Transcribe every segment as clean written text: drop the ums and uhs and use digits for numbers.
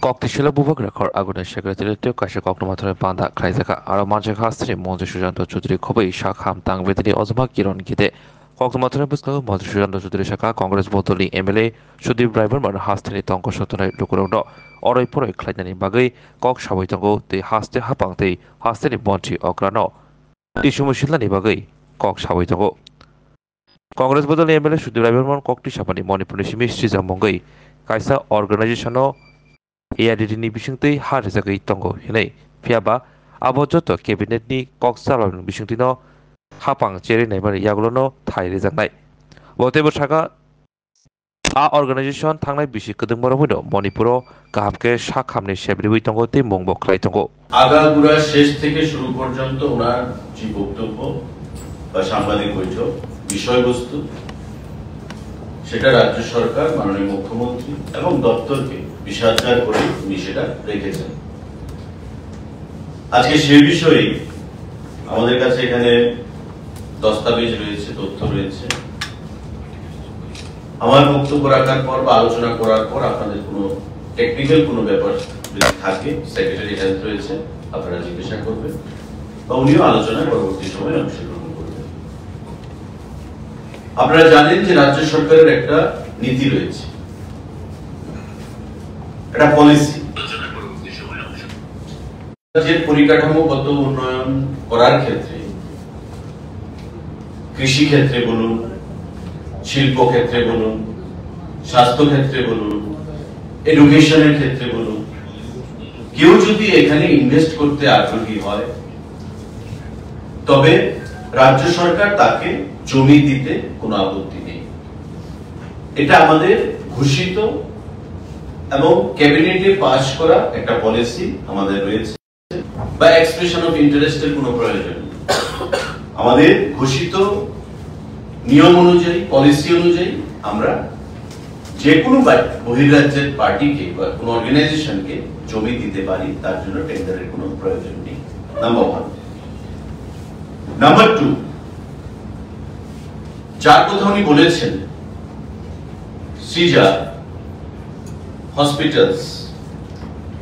Cock 부박 레커 아군의 세크레터리 가시 꺽노마터의 반다 카이자가 아로마제 하스트리 먼저 수잔도 주들이 커버이 샤캄 땅베들이 어즈막 기런 기대 꺽노마터의 부스가 먼저 수잔도 주들이 샤카 Congress বদলি MLA Sudip driver মান হাস্টেনি তংক সতনাই লুকুরন্ড অরই পরই খ্লাইনানি বাগৈ কক সাবৈতঙ্গো তে হাস্তে হাপাংতে হাস্তেনি মন্ত্রী অগ্রানো টিসুমুশিলানি বাগৈ কক সাবৈতঙ্গো কংগ্রেস বদলি এমএলএ সুদীপ ড্রাইভার মান kokti সাপানি মণিপুরনি সিমি শ্রীজাম মঙ্গৈ কাইসা অর্গানাইজেশনও AIDDनि बिसुंथै हारिजागै दंग हिनै फियाबा abo joto cabinetनि kok salon bisungtino hapang cherenai bari yagulono thairejaknai botebo saka a organization thangnai bisi kedungmoro boino Manipuro kahamke sakhamni sebribui tongo te mungbo khlai tongo আগাগোড়া শেষ থেকে শুরু পর্যন্ত ওনার যে বক্তব্য বা সাংবাদিক বৈঠক বিষয়বস্তু সেটা রাজ্য সরকার মাননীয় মুখ্যমন্ত্রী এবং দপ্তরকে বিষয়াচার করে উনি সেটা রেখেছেন। আজকে সেই বিষয়ে আমাদের কাছে এখানে দস্তাবেজ রয়েছে, তথ্য রয়েছে। আমার বক্তব্য রাখার পর বা আলোচনা করার পর আপনাদের কোনো টেকনিক্যাল কোনো ব্যাপার যদি থাকে সেক্রেটারি হেলথ রয়েছে, আপনারা জিজ্ঞাসা করবেন বা উনিও আলোচনায় পরবর্তী সময়ে অংশগ্রহণ করবেন। আপনারা জানেন যে রাজ্য সরকারের একটা নীতি রয়েছে, একটা পলিসি, যে পরিকাঠামোগত উন্নয়ন করার ক্ষেত্রে কৃষি ক্ষেত্রে বলুন, শিল্প ক্ষেত্রে বলুন, স্বাস্থ্য ক্ষেত্রে বলুন, এডুকেশনের ক্ষেত্রে বলুন, কেউ যদি এখানে ইনভেস্ট করতে আগ্রহী হয় তবে রাজ্য সরকার তাকে জমি দিতে কোনো আপত্তি নেই। এটা আমাদের ঘোষিত এবং ক্যাবিনেটে পাস করা একটা পলিসি আমাদের রয়েছে, বা এক্সপ্রেশন অফ ইন্টারেস্টের কোনো প্রয়োজন নেই। আমাদের ঘোষিত নিয়ম অনুযায়ী, পলিসি অনুযায়ী আমরা যে কোনো বহির্রাজ্যের পার্টিকে বা কোনো অর্গানাইজেশনকে জমি দিতে পারি, তার জন্য টেন্ডারের কোনো প্রয়োজন নেই। নাম্বার 1। নাম্বার 2, যার কথা উনি বলেছেন সিজা হসপিটালস,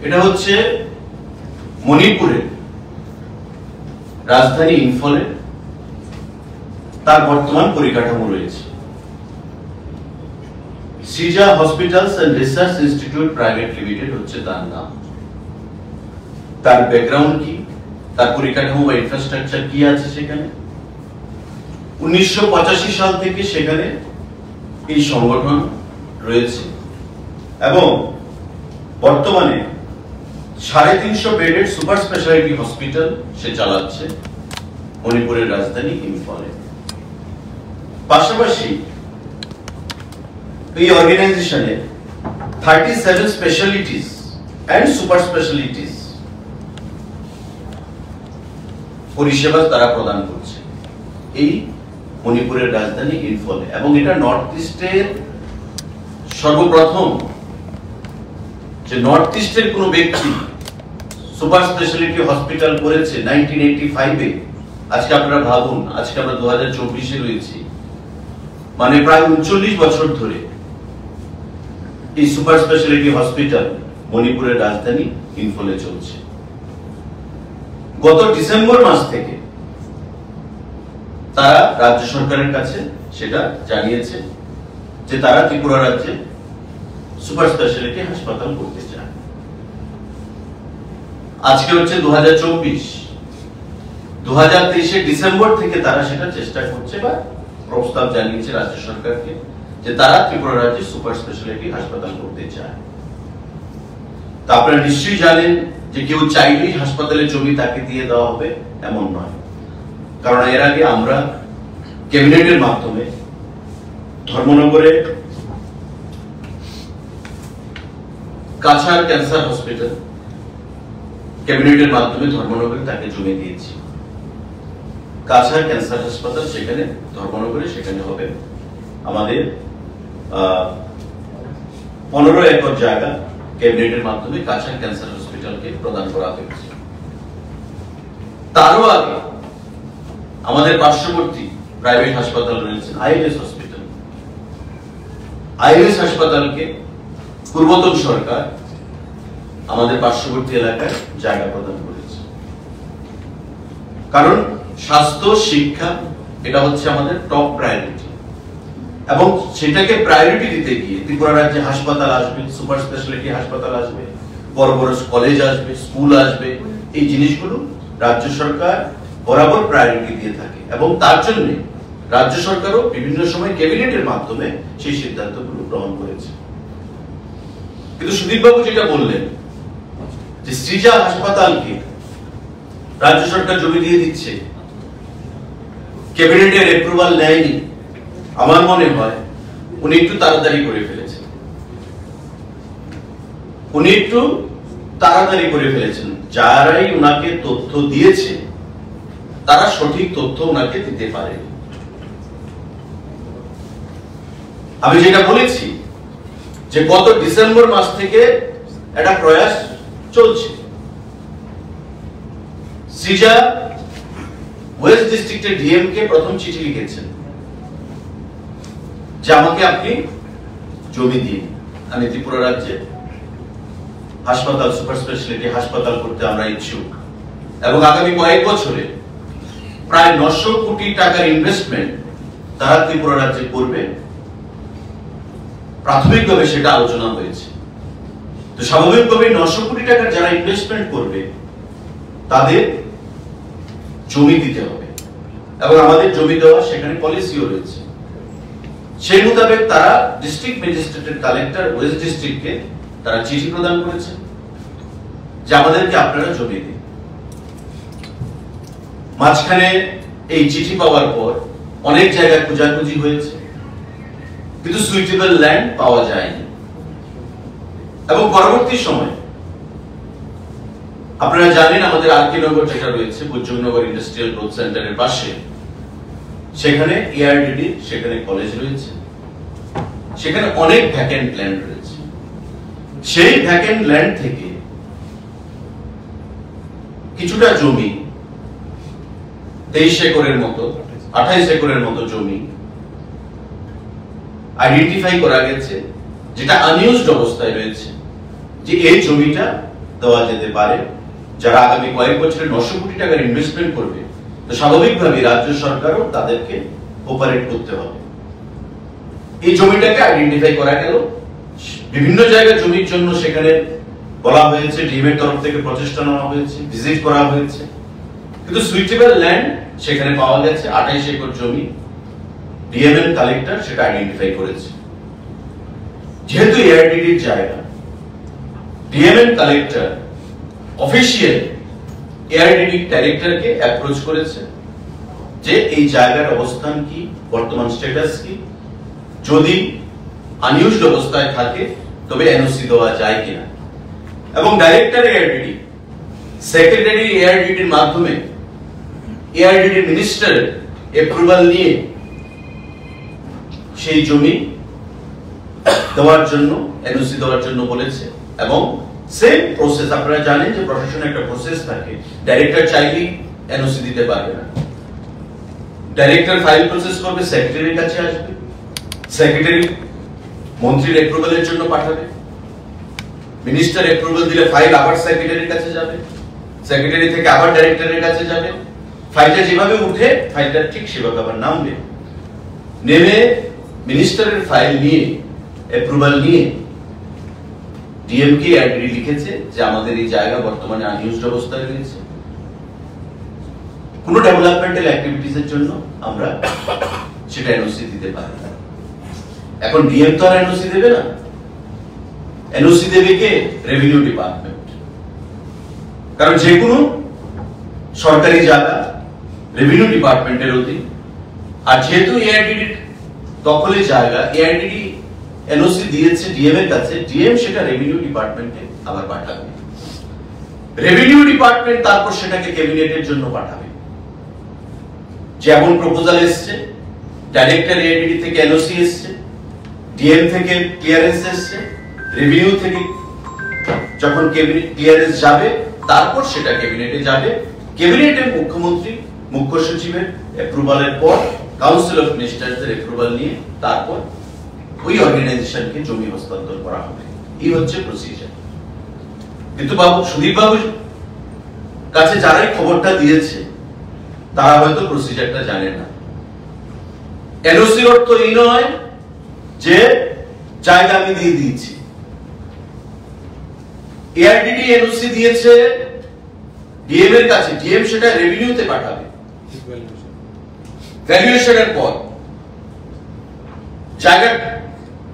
এটা হচ্ছে মণিপুরের রাজধানী ইম্ফলে তার বর্তমান পরিকাঠামো রয়েছে। সিজা hospitals and research institute private limited হচ্ছে তার নাম। তার ব্যাকগ্রাউন্ড কি, তার পরিকাঠামো বা ইনফ্রাস্ট্রাকচার কি আছে সেখানে? 1985 সাল থেকে সেখানে এই সংগঠন রয়েছে এবং বর্তমানে 350 বেডের সুপার স্পেশালিটি হসপিটাল সে চালাচ্ছে মণিপুরের রাজধানী ইম্ফলে। পাশাপাশি এই অর্গানাইজেশনে 37 স্পেশালিটিস এন্ড সুপার স্পেশালিটিস পরিষেবা তারা প্রদান করছে এই মণিপুরের রাজধানী ইম্ফলে, এবং এটা নর্থ ইস্টের সর্বপ্রথম যে নর্থ ইস্টের কোন ব্যক্তি সুপার স্পেশালিটি হসপিটাল করেছে 1985-এ। আজকে আপনারা ভাবুন, আজকে আমরা 2024-এ রয়েছি, মানে প্রায় 39 বছর ধরে এই সুপার স্পেশালিটি হসপিটাল মণিপুরের রাজধানী ইম্ফলে চলছে। গত ডিসেম্বর মাস থেকে তারা রাজ্য সরকারের কাছে সেটা জানিয়েছে যে তারা ত্রিপুরা রাজ্যে সুপার স্পেশালিটি হাসপাতাল করতে চায়। আজকে হচ্ছে 2024, 2023-এর ডিসেম্বর থেকে তারা সেটা চেষ্টা করছে বা প্রস্তাব জানিয়েছে রাজ্য সরকারকে যে তারা ত্রিপুরা রাজ্যে সুপার স্পেশালিটি হাসপাতাল করতে চায়। তা আপনারা নিশ্চয়ই জানেন যে কেউ চাইলেই হাসপাতালে জমি তাকে দিয়ে দেওয়া হবে এমন নয়, কারণ এর আগে আমরা ক্যাবিনেটের মাধ্যমে ধর্মনগরে কাছাড় ক্যান্সার হসপিটাল ক্যাবিনেটের মাধ্যমে ধর্মনগরে তাকে জমি দিয়েছি। কাছাড় ক্যান্সার হাসপাতাল সেখানে ধর্মনগরে সেখানে হবে। আমাদের 15 একর জায়গা ক্যাবিনেটের মাধ্যমে কাছাড় ক্যান্সার হসপিটালকে প্রদান করা হয়েছে। তারও আগে আমাদের পার্শ্ববর্তী প্রাইভেট হাসপাতাল রয়েছে আইএলএস হসপিটাল। আইএলএস হাসপাতালকে পূর্বতন সরকার আমাদের পার্শ্ববর্তী এলাকায় জায়গা প্রদান করেছে। কারণ স্বাস্থ্য শিক্ষা এটা হচ্ছে আমাদের টপ প্রায়োরিটি, এবং সেটাকে প্রায়োরিটি দিতে গিয়ে ত্রিপুরা রাজ্যে হাসপাতাল আসবে, সুপার স্পেশালিটি হাসপাতাল আসবে, বড় বড় কলেজ আসবে, স্কুল আসবে, এই জিনিসগুলো রাজ্য সরকার বরাবর প্রায়োরিটি দিয়ে থাকে, এবং তার জন্য রাজ্য সরকারও বিভিন্ন সময় ক্যাবিনেটের মাধ্যমে সেই সিদ্ধান্তগুলো গ্রহণ করেছে। কিন্তু সুদীপ বাবু যেটা বললেন যে সৃজা হাসপাতালকে রাজ্য সরকার জমি দিয়ে দিচ্ছে, ক্যাবিনেটের অ্যাপ্রুভাল নেয়নি, আমার মনে হয় উনি একটু তাড়াতাড়ি করে ফেলেছেন। যারাই উনাকে তথ্য দিয়েছে তারা সঠিক তথ্য উনাকে দিতে পারে। আমি যেটা বলেছি যে গত ডিসেম্বর মাস থেকে একটা প্রয়াস চলছে। সৃজা ওয়েস্ট ডিস্ট্রিক্টের ডিএম কে প্রথম চিঠি লিখেছেন যে আমাকে আপনি জমি দিন, আমি ত্রিপুরা রাজ্যে হাসপাতাল, সুপার স্পেশালিটি হাসপাতাল করতে আমরা ইচ্ছুক, এবং আগামী কয়েক বছরে প্রায় 900 কোটি টাকার ইনভেস্টমেন্ট তারা ত্রিপুরা রাজ্যে করবে। প্রাথমিকভাবে সেটা আলোচনা হয়েছে। তো স্বাভাবিকভাবে 900 কোটি টাকার যারা ইনভেস্টমেন্ট করবে তাদের জমি দিতে হবে, এবং আমাদের জমি দেওয়া সেখানে পলিসিও রয়েছে। সেই মোতাবেক তারা ডিস্ট্রিক্ট ম্যাজিস্ট্রেটের কালেক্টর ওয়েস্ট ডিস্ট্রিক্টকে তারা চিঠি প্রদান করেছে যে আমাদেরকে আপনারা জমি দিন। মাঝখানে এই চিঠি পাওয়ার পর অনেক জায়গায় খোঁজাখুঁজি হয়েছে, কিন্তু সুইটেবল ল্যান্ড পাওয়া যায়নি। এবং পরবর্তী সময় আপনারা জানেন আমাদের আরকে নগর যেটা রয়েছে, বুজ্জনগর ইন্ডাস্ট্রিয়াল গ্রোথ সেন্টারের পাশে, সেখানে এআরডিডি, সেখানে কলেজ রয়েছে, সেখানে অনেক ভ্যাকেন্ট ল্যান্ড রয়েছে। সেই ভ্যাকেন্ট ল্যান্ড থেকে কিছুটা জমি, 23 একরের মতো, 28 একরের মতো জমি আইডেন্টিফাই করা গেছে, যেটা আনইউজড অবস্থায় রয়েছে, যে এই জমিটা দেওয়া যেতে পারে। যারা আগামী কয়েক বছরে 900 কোটি টাকার ইনভেস্টমেন্ট করবে, তো স্বাভাবিকভাবে রাজ্য সরকারও তাদেরকে অপারেট করতে হবে। এই জমিটাকে আইডেন্টিফাই করা গেল। বিভিন্ন জায়গায় জমির জন্য সেখানে বলা হয়েছে, ডিএম এর তরফ থেকে প্রচেষ্টা নেওয়া হয়েছে, ভিজিট করা হয়েছে, কিন্তু সুইটেবল ল্যান্ড সেখানে পাওয়া গেছে 28 একর জমি। ডিএম এর কালেক্টর সেটা আইডেন্টিফাই করেছে। যেহেতু এআরডিডির জায়গা, ডিএম এর কালেক্টর অফিশিয়াল এআরডিডি ডাইরেক্টরকে অ্যাপ্রোচ করেছে যে এই জায়গার অবস্থান কি, বর্তমান স্ট্যাটাস কি, যদি আনইউজড অবস্থায় থাকে তবে এনওসি দেওয়া যায় কিনা। এবং ডাইরেক্টর এআরডিডি, সেক্রেটারি এআরডিডির মাধ্যমে এআরডিডি মিনিস্টার অ্যাপ্রুভাল নিয়ে সেই জমি দেওয়ার জন্য, এনওসি দেওয়ার জন্য বলেছে। এবং সেম প্রসেস, আপনারা জানেন যে প্রশাসনের একটা প্রসেস থাকে, ডাইরেক্টর চাইলেই এনওসি দিতে পারবে না। ডাইরেক্টর ফাইল প্রসেস করবে, সেক্রেটারির কাছে আসবে, সেক্রেটারি মন্ত্রীর অ্যাপ্রুভালের জন্য পাঠাবে, মিনিস্টার অ্যাপ্রুভাল দিলে ফাইল আবার সেক্রেটারির কাছে যাবে, সেক্রেটারি থেকে আবার ডাইরেক্টরের কাছে যাবে। ফাইলটা যেভাবে উঠে, ফাইলটা ঠিক সেভাবে আবার নামবে। নেমে মিনিস্টারের ফাইল নিয়ে, অ্যাপ্রুভাল নিয়ে ডিএমকে এআরডিডি লিখেছে যে আমাদের এই জায়গা বর্তমানে আনইউজড অবস্থায় রয়েছে, কোনো ডেভেলপমেন্টাল অ্যাক্টিভিটিস এর জন্য আমরা সেটা এনওসি দিতে পারি না। এখন ডিএম তো আর এনওসি দেবে না, এনওসি দেবে কে? Revenue department. কারণ যে কোনো সরকারি জায়গা রেভিনিউ ডিপার্টমেন্টের অধীন, আর যেহেতু এআরডিডি দখলে জায়গা, এআরডিডি এনওসি দিয়েছে ডিএম এর কাছে, ডিএম সেটা রেভিনিউ ডিপার্টমেন্টে আবার পাঠাবে। রেভিনিউ ডিপার্টমেন্ট তারপর সেটাকে ক্যাবিনেটের জন্য পাঠাবে। যেমন প্রপোজাল এসছে, ডাইরেক্টর এআরডিডি থেকে এনওসি এসছে, ডিএম থেকে ক্লিয়ারেন্স এসছে, রেভিনিউ থেকে যখন ক্যাবিনেট ক্লিয়ারেন্স যাবে, তারপর সেটা ক্যাবিনেটে যাবে। ক্যাবিনেটের মুখ্যমন্ত্রী, মুখ্য সচিবের অ্যাপ্রুভালের পর কাউন্সিল অফ মিনিস্টারদের অ্যাপ্রুভাল নিয়ে তারপর ওই অর্গানাইজেশনকে জমি হস্তান্তর করা হবে। এই হচ্ছে প্রসিজার। কিন্তু সুদীপ বাবুর কাছে যারাই খবরটা দিয়েছে তারা হয়তো প্রসিজারটা জানে না। এনওসির অর্থ এই নয় যে জায়গা আমি দিয়ে দিয়েছি। এআরডিডি এনওসি দিয়েছে ডিএম এর কাছে, ডিএম সেটা রেভিনিউতে পাঠাবে ভ্যালুয়েশনের পর জায়গার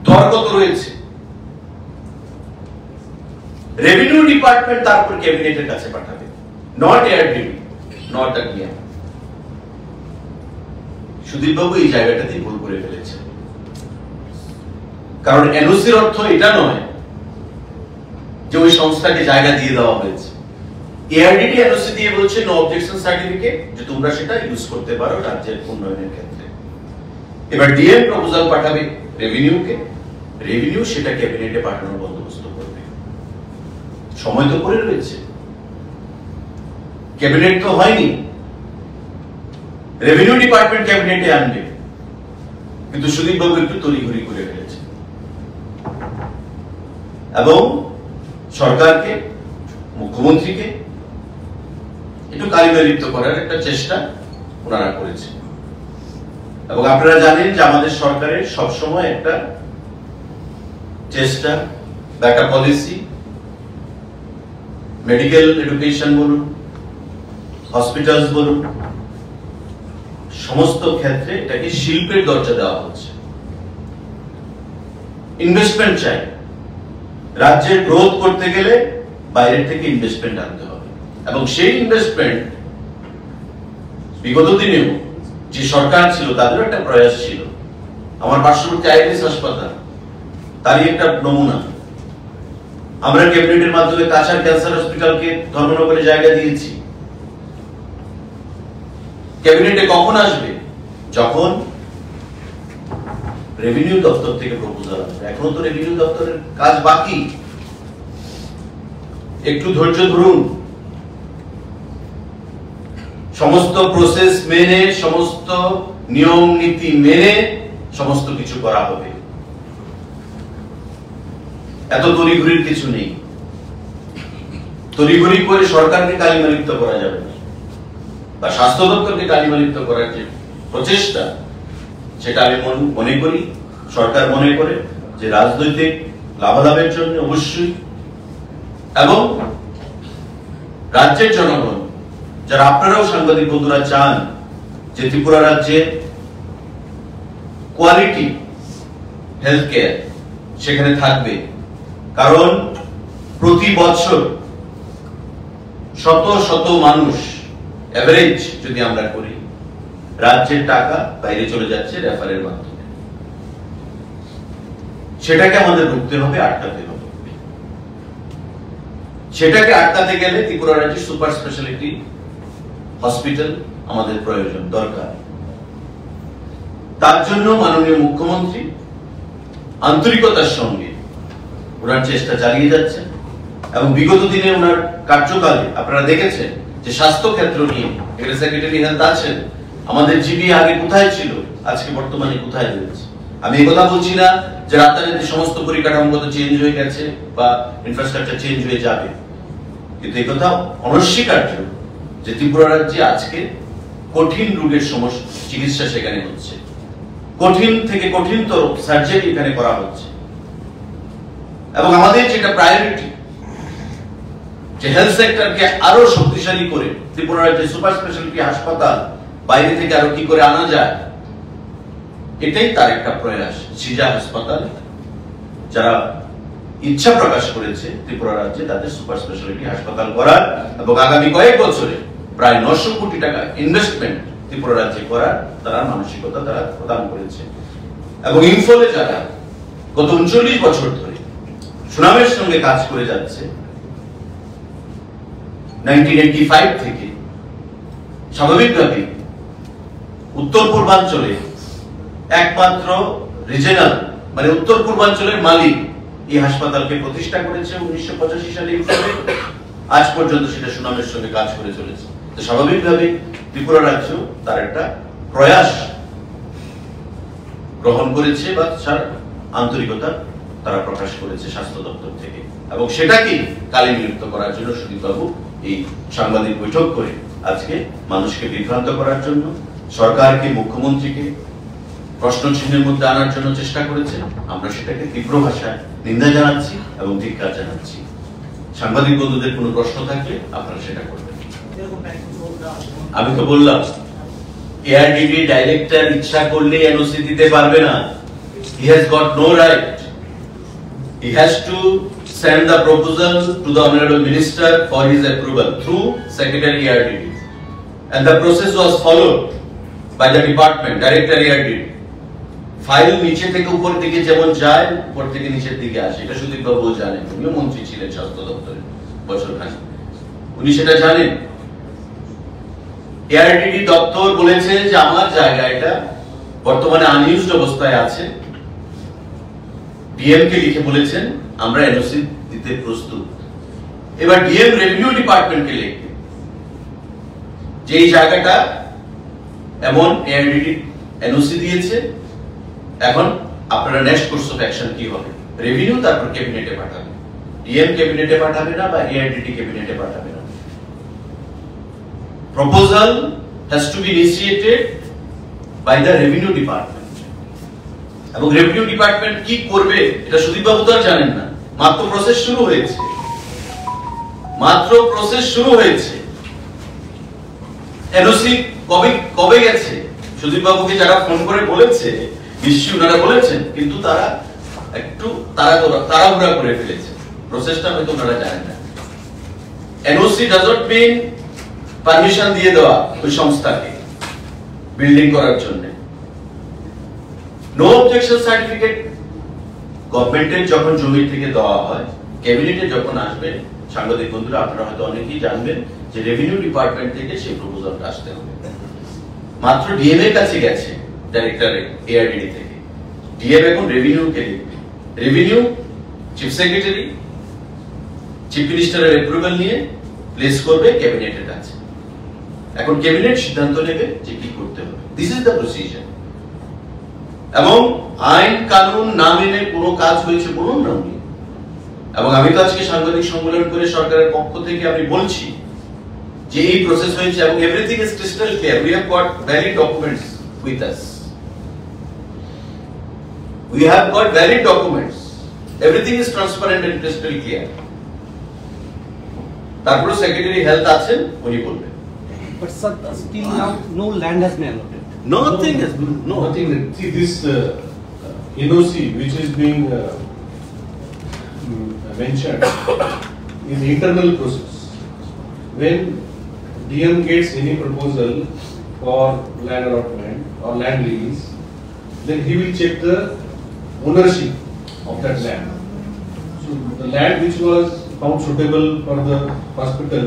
দর কত রয়েছে, রেভিনিউ ডিপার্টমেন্ট তারপর ক্যাবিনেটের কাছে পাঠাবে, not ARDD, not the DM. Sudip বাবু এই জায়গাটাতে ভুল করে ফেলেছে, কারণ এনওসির অর্থ এটা নয় যে ওই সংস্থাকে জায়গা দিয়ে দেওয়া হয়েছে। এআরডিডি এনওসি দিয়ে বলছে নো অবজেকশন সার্টিফিকেট, যে তোমরা সেটা ইউজ করতে পারো রাজ্যের উন্নয়নের ক্ষেত্রে। এবার ডিএম প্রপোজাল পাঠাবে রেভিনিউকে, রেভিনিউ সেটা ক্যাবিনেটে পাঠানোর বন্দোবস্ত করবে। সময় তো পড়ে রয়েছে, ক্যাবিনেট তো হয়নি, রেভিনিউ ডিপার্টমেন্ট ক্যাবিনেটে আনবে, কিন্তু সুদীপ বাবু একটু তড়িঘড়ি করে ফেলেছে এবং সরকারকে, মুখ্যমন্ত্রীকে একটু কালিমালিপ্ত করার একটা চেষ্টা ওনারা করেছে। এবং আপনারা জানেন যে আমাদের সরকারের সবসময় একটা চেষ্টা বা একটা পলিসি, মেডিকেল এডুকেশন বলুন, হসপিটালস বলুন, সমস্ত ক্ষেত্রে এটাকে শিল্পের দরজা দেওয়া হচ্ছে। ইনভেস্টমেন্ট চাই, রাজ্যের গ্রোথ করতে গেলে বাইরের থেকে ইনভেস্টমেন্ট আনতে হবে, এবং সেই ইনভেস্টমেন্ট বিগত দিনেও যে সরকার ছিল তাদেরও একটা প্রয়াস ছিল। আমার পার্শ্ববর্তী আইএলএস হাসপাতাল তারই একটা নমুনা। আমরা ক্যাবিনেটের মাধ্যমে কাছাড় ক্যান্সার হসপিটালকে ধর্মনগরে জায়গা দিয়েছি। ক্যাবিনেটে কখন আসবে? যখন রেভিনিউ দপ্তর থেকে প্রপোজাল আসবে। এখনো তো রেভিনিউ দপ্তরের কাজ বাকি, একটু ধৈর্য ধরুন। সমস্ত প্রসেস মেনে, সমস্ত নিয়ম নীতি মেনে সমস্ত কিছু করা হবে। এত তড়িঘড়ির কিছু নেই। তড়িঘড়ি করে সরকারকে কালিমালিপ্ত করা যাবে না, বা স্বাস্থ্য দপ্তরকে কালিমালিপ্ত করার যে প্রচেষ্টা, সেটা আমি মনে করি, সরকার মনে করে যে রাজনৈতিক লাভালাভের জন্য অবশ্যই, এবং রাজ্যের জনগণ যারা, আপনারাও সাংবাদিক বন্ধুরা চান যে ত্রিপুরা রাজ্যে কোয়ালিটি হেলথ কেয়ার সেখানে থাকবে, কারণ প্রতি বছর শত শত মানুষ, এভারেজ যদি আমরা করি, রাজ্যের টাকা বাইরে চলে যাচ্ছে রেফারের মাধ্যমে। সেটাকে আমাদের রুখতে হবে, আটকাতে হবে। সেটাকে আটকাতে গেলে ত্রিপুরা রাজ্যে সুপার স্পেশালিটি হসপিটাল আমাদের প্রয়োজন, দরকার। তার জন্য মাননীয় মুখ্যমন্ত্রী আন্তরিকতার সঙ্গে ওনার চেষ্টা চালিয়ে যাচ্ছেন, এবং বিগত দিনে ওনার কার্যকালে আপনারা দেখেছেন যে স্বাস্থ্য ক্ষেত্র নিয়ে এখানে সেক্রেটারি হেলথ আছেন, আমাদের জিবি আগে কোথায় ছিল, আজকে বর্তমানে কোথায় রয়েছে। আমি এই কথা বলছি না যে রাজধানীতে সমস্ত পরিকাঠামোগত চেঞ্জ হয়ে গেছে বা ইনফ্রাস্ট্রাকচার চেঞ্জ হয়ে যাবে, কিন্তু এই কথা অনস্বীকার্য যে ত্রিপুরা রাজ্যে আজকে কঠিন রোগের সমস্যা চিকিৎসা সেখানে হচ্ছে, কঠিন থেকে কঠিনতর সার্জারি এখানে করা হচ্ছে। এবং আমাদের যেটা প্রায়োরিটি, যে হেলথ সেক্টরকে আরো শক্তিশালী করে ত্রিপুরা রাজ্যে সুপার স্পেশালিটি হাসপাতাল বাইরে থেকে আরো কি করে আনা যায়, এটাই তার একটা প্রয়াস। সিজা হাসপাতাল যারা ইচ্ছা প্রকাশ করেছে ত্রিপুরা রাজ্যে তাদের সুপার স্পেশালিটি হাসপাতাল করার, এবং আগামী কয়েক বছরে প্রায় 900 কোটি টাকা ইনভেস্টমেন্ট ত্রিপুরা রাজ্যে করার তারা মানসিকতা তারা প্রদান করেছে। এবং ইম্ফলে যারা গত 39 বছর ধরে সুনামের সঙ্গে কাজ করে যাচ্ছে, 1985 থেকে, স্বাভাবিকভাবেই উত্তর পূর্বাঞ্চলে একমাত্র রিজিয়নাল মানে উত্তর পূর্বাঞ্চলের মালিক এই হাসপাতালকে প্রতিষ্ঠা করেছে 1985 সালে ইম্ফলে। আজ পর্যন্ত সেটা সুনামের সঙ্গে কাজ করে চলেছে। তো স্বাভাবিকভাবে ত্রিপুরা রাজ্য তার একটা প্রয়াস গ্রহণ করেছে বা আন্তরিকতা তারা প্রকাশ করেছে স্বাস্থ্য দপ্তর থেকে। এবং সেটাকে কালে নিযুক্ত করার জন্য সুদীপবাবু এই সাংবাদিক বৈঠক করে আজকে মানুষকে বিভ্রান্ত করার জন্য, সরকারকে, মুখ্যমন্ত্রীকে প্রশ্ন চিহ্নের মধ্যে আনার জন্য চেষ্টা করেছেন। আমরা সেটাকে তীব্র ভাষায় নিন্দা জানাচ্ছি এবং ধিক্কার জানাচ্ছি। সাংবাদিক বন্ধুদের কোনো প্রশ্ন থাকলে আপনারা সেটা করবেন। আমি তো বললাম, এআরডিডি ডাইরেক্টর ইচ্ছা করলে এনওসি দিতে পারবে না। He has got no right. He has to send the proposal to the Honorable Minister for his approval through Secretary ERDD. And the process was followed by the department, Director ERDD. File নিচে থেকে উপর দিকে যেমন যায়, উপর থেকে নিচের দিকে আসে। এটা সুদীপবাবু জানেন, উনিও মন্ত্রী ছিলেন স্বাস্থ্য দপ্তরে বছরখানেক, উনি সেটা জানেন। এআরডিডি দপ্তর বলেছে যে আমার জায়গা এটা বর্তমানে আনইউজড অবস্থায় আছে। ডিএম কে লিখে বলেছেন আমরা এনওসি দিতে প্রস্তুত। এবার ডিএম রেভিনিউ ডিপার্টমেন্টকে লিখবে যে এই জায়গাটা এমন এআরডিডি এনওসি দিয়েছে, এখন আপনারা নেক্সট কোর্স অফ অ্যাকশন কি হবে। রেভিনিউ তারপর ক্যাবিনেটে পাঠাবে, ডিএম ক্যাবিনেটে পাঠাবে না বা এআরডিডি ক্যাবিনেটে পাঠাবে না। Proposal has to be initiated by the revenue department. এবং রেভিনিউ ডিপার্টমেন্ট কি করবে এটা সুদীপবাবু তো আর জানেন না। মাত্র প্রসেস শুরু হয়েছে, মাত্র প্রসেস শুরু হয়েছে। এনওসি কবে গেছে সুদীপবাবুকে যারা ফোন করে বলেছে, নিশ্চয়ই ওনারা বলেছেন, কিন্তু তারা একটু তাড়াহুড়া করে ফেলেছে। প্রসেসটা হয়তো ওনারা জানেন না। NOC does not mean permission দিয়ে দেওয়া ওই সংস্থাকে বিল্ডিং করার জন্য। নো অবজেকশন সার্টিফিকেট গভর্নমেন্টের যখন জমি থেকে দেওয়া হয়, ক্যাবিনেটে যখন আসবে, সাংবাদিক বন্ধুরা আপনারা হয়তো অনেকেই জানবেন যে রেভিনিউ ডিপার্টমেন্ট থেকে সেই প্রপোজালটা আসতে হবে। মাত্র ডিএম এর কাছে গেছে ডাইরেক্টর এআরডিডি থেকে। ডিএম এখন রেভিনিউ কে লিখবে, রেভিনিউ চিফ সেক্রেটারি চিফ মিনিস্টারের অ্যাপ্রুভাল নিয়ে প্লেস করবে ক্যাবিনেটের কাছে। এখন ক্যাবিনেট সিদ্ধান্ত নেবে যে কি করতে হবে। This is the procedure. এবং আইন কানুন না মেনে কোনো কাজ হয়েছে বলুন না উনি। এবং আমি তো আজকে সাংবাদিক সম্মেলন করে সরকারের পক্ষ থেকে আমি বলছি যে এই প্রসেস হয়েছে এবং everything is crystal clear. We have got valid documents with us. We have got valid documents. Everything is transparent and crystal clear. তারপরে সেক্রেটারি হেলথ আছেন, উনি বলবেন। But sir, still now no land has been allotted. Nothing has been, Nothing. See this NOC which is being mentioned is internal process. When DM gets any proposal for land allotment or land release, then he will check the ownership of that land. So the land which was found suitable for the hospital,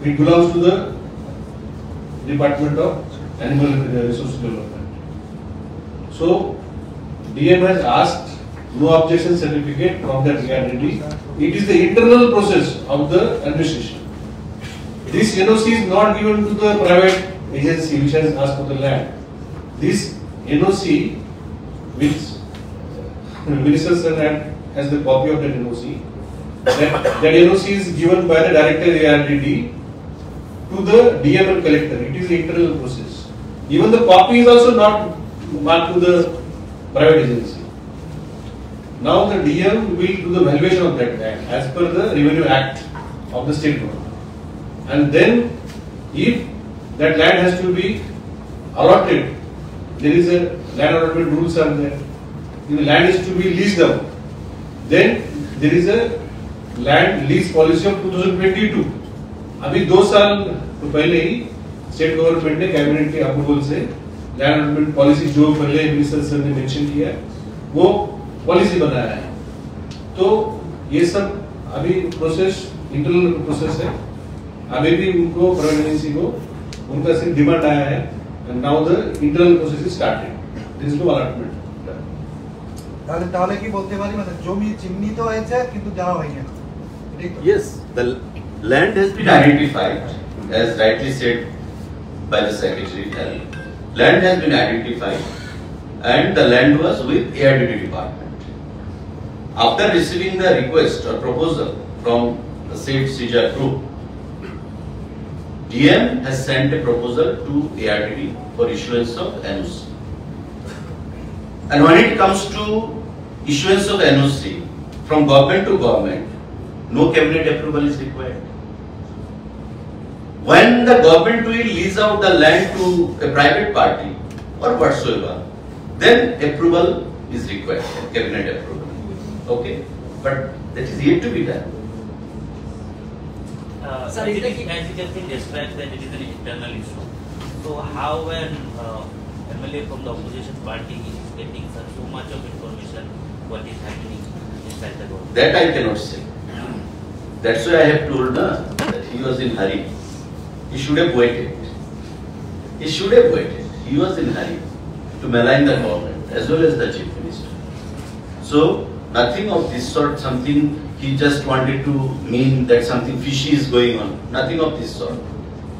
it belongs to the Department of Animal Resource Development. So DM has asked no objection certificate from that ERDD. It is the internal process of the administration. This NOC is not given to the private agency which has asked for the land. This NOC, which Minister Sir has the copy of that NOC, that NOC is given by the Director ARDD to the DM and collector. It is the internal process. Even the copy is also not marked to the private agency. Now the DM will do the valuation of that land as per the Revenue Act of the state government. And then if that land has to be allotted, there is a land allotment rules are there. If the land is to be leased out, then there is a land lease policy of 2022. अभी 2 साल तो पहले ही state government ने cabinet के approval से land allotment policy जो पहले minister sir ने मेंशन किया वो पॉलिसी बनाया है। तो ये सब अभी प्रोसेस इंटरनल प्रोसेस है। अभी भी उनको प्राइवेट एजेंसी को उनका सिर्फ डिमांड आया है and now the internal process is started. This is no allotment. তাহলে কি বলতে পারি মানে জমি চিহ্নিত হয়েছে কিন্তু দেওয়া হয়নি না? Yes, the land has been identified, as rightly said by the Secretary. Land has been identified, and the land was with ARDD department. After receiving the request or proposal from the said SIJA group, DM has sent a proposal to ARTD for issuance of NOC. And when it comes to issuance of NOC from government to government, no cabinet approval is required. When the government will lease out the land to a private party or whatsoever, then approval is required, cabinet approval. Okay, but that is yet to be done. Sir, as it has been described that it is an internal issue. So how an MLA from the opposition party is getting so much of information what is happening inside the government? That I cannot say. That's why I have told that he was in hurry. He should have waited. He should have waited. He was in hurry to malign the government as well as the chief minister. So nothing of this sort, something he just wanted to mean that something fishy is going on. Nothing of this sort.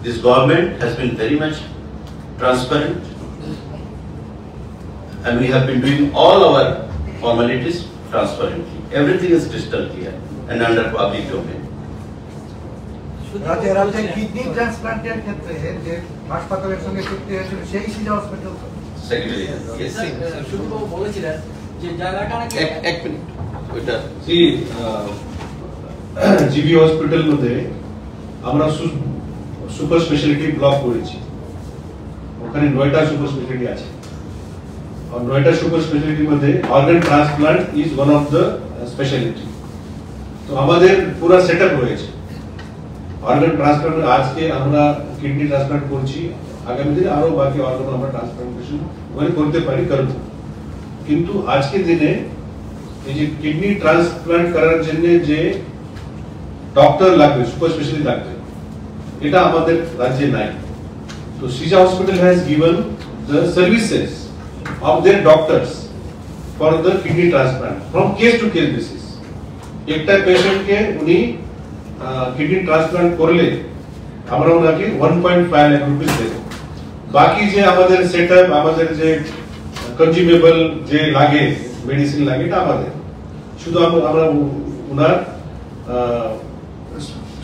This government has been very much transparent, and we have been doing all our formalities transparently. Everything is crystal clear and under public domain. রাজ্যে kidney ট্রান্সপ্লান্টের ক্ষেত্রে যে হাসপাতালের সঙ্গে চুক্তি হয়েছিল সেই সিজা hospital Secretary, yes. শুধু বলেছিলেন যে জায়গাটা নাকি এক মিনিট ওইটা See, জিবি হসপিটাল মধ্যে আমরা সুপার স্পেশালিটি ব্লক করেছি। ওখানে 9টা সুপার স্পেশালিটি আছে। আর 9টা সুপার স্পেশালিটির মধ্যে organ transplant is one of the speciality. তো আমাদের পুরো সেটআপ রয়েছে। অর্গান ট্রান্সপ্লান্ট আজকে আমরা কিডনি ট্রান্সপ্লান্ট করছি, আগামী দিনে আরো বাকি অর্গান আমরা ট্রান্সপ্লান্টেশন ওখানে করতে পারি, করব। কিন্তু আজকের দিনে এই যে কিডনি ট্রান্সপ্লান্ট করার জন্য যে ডক্টর লাগবে, সুপার স্পেশালিস্ট লাগবে, এটা আমাদের রাজ্যে নাই। তো সিজা hospital has given the services of their doctors for the kidney transplant from case to case basis. একটা পেশেন্টকে উনি কিডনি ট্রান্সপ্লান্ট করলে আমরা ওনাকে 1.5 লাখ রুপিস দেব। বাকি যে আমাদের সেটআপ, আমাদের যে কনজিউমেবল যে লাগে, মেডিসিন লাগে, এটা আমাদের শুধু আমরা ওনার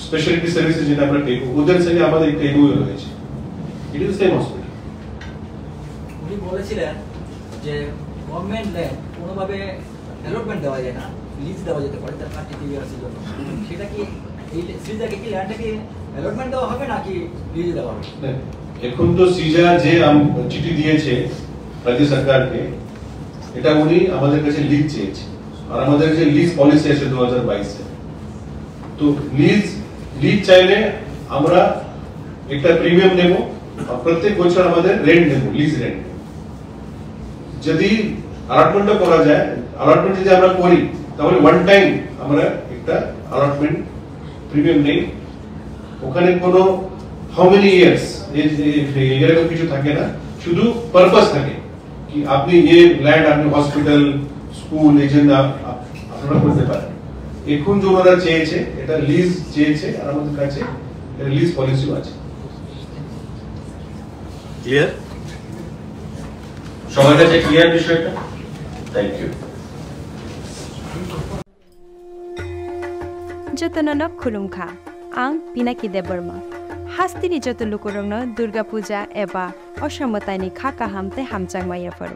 স্পেশালিটি সার্ভিসেস যেটা আমরা পেব, ওদের সঙ্গে আমাদের একটা এমওইউ রয়েছে। It is same hospital. উনি বলেছিলেন যে গভর্নমেন্ট ল্যান্ড কোনোভাবে অ্যালটমেন্ট দেওয়া যায় না, লিজ দেওয়া যেতে পারে তার পার্টিকুলার জন্য। সেটা কি এই সিজাকে কি ল্যান্ডটাকে অ্যালটমেন্ট দেওয়া হবে নাকি লিজ দেওয়া হবে? এখন তো সিজা যে চিঠি দিয়েছে রাজ্য সরকারকে, এটা উনি আমাদের কাছে লিজ চেয়েছে, আর আমাদের যে লিজ পলিসি আছে 2022 এ, তো লিজ চাইলে আমরা একটা প্রিমিয়াম নেব আর প্রত্যেক বছর আমাদের রেন্ট নেব, লিজ রেন্ট। যদি অ্যালটমেন্টটা করা যায়, অ্যালটমেন্ট যদি আমরা করি তাহলে ওয়ান টাইম আমরা একটা অ্যালটমেন্ট প্রিমিয়াম নেই। ওখানে কোনো হাউ মেনি ইয়ার্স এরকম কিছু থাকে না, শুধু পারপাস থাকে কি আপনি এই ল্যান্ড, আপনি হসপিটাল, স্কুল, এই জন্য আপনারা করতে পারেন। এখন যে ওনারা চেয়েছে এটা লিজ চেয়েছে, আর আমাদের কাছে লিজ পলিসিও আছে। ক্লিয়ার? সবার কাছে ক্লিয়ার বিষয়টা? Thank you. जतननक खुलुमखा आं पिनाकी देबबर्मा हास्तिनि जत लुकुरंनो दुर्गा पूजा एबा असमतानि खाका हामते हामचांगमायाफोर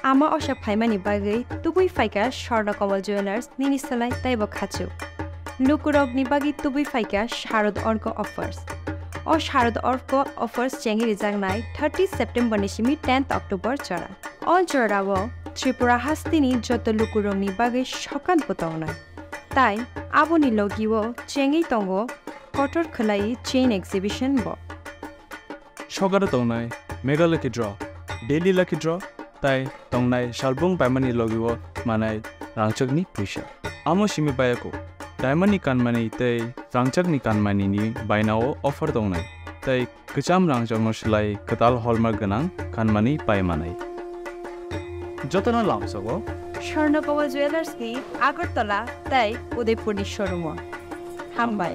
आमा अशा फाइमानि बागै तुबुइ फाइका स्वर्ण कमल ज्वेलार्स निनिसलाय ताइबो खाचु लुकुरगनि बागै तुबुइ फाइका शारद अर्क अफर्स ओ शारद अर्क अफर्स चेंगि रिजांगनाय 30 सेप्टेम्बर निसिमि 10 अक्टोबर चरा अल चरावो त्रिपुरा हास्तिनि जत लुकुरंनि बागै सकान पतावनाय ताई आबोनि लगिवो चेंगि तंगो कटर खलाई चेन एक्सिबिशन बो सगार तंगनाय mega lucky draw daily lucky draw ताई तंगनाय शालबुंग पाइमानि लगिवो मानाय रांचकनि फैसा आमो सिमि बायाको डायमंडनि कानमानि तै रांचकनि कानमानिनि बायनाव अफर तंगनाय तै गोजाम रांचकनो सोलाय कताल हलमार्क गोनां कानमानि पाइमानाय जतन लामसगो स्वर्णकमल ज्वेलर्स की आगरतला ताई उदयपुरनि शोरूम हामबाय।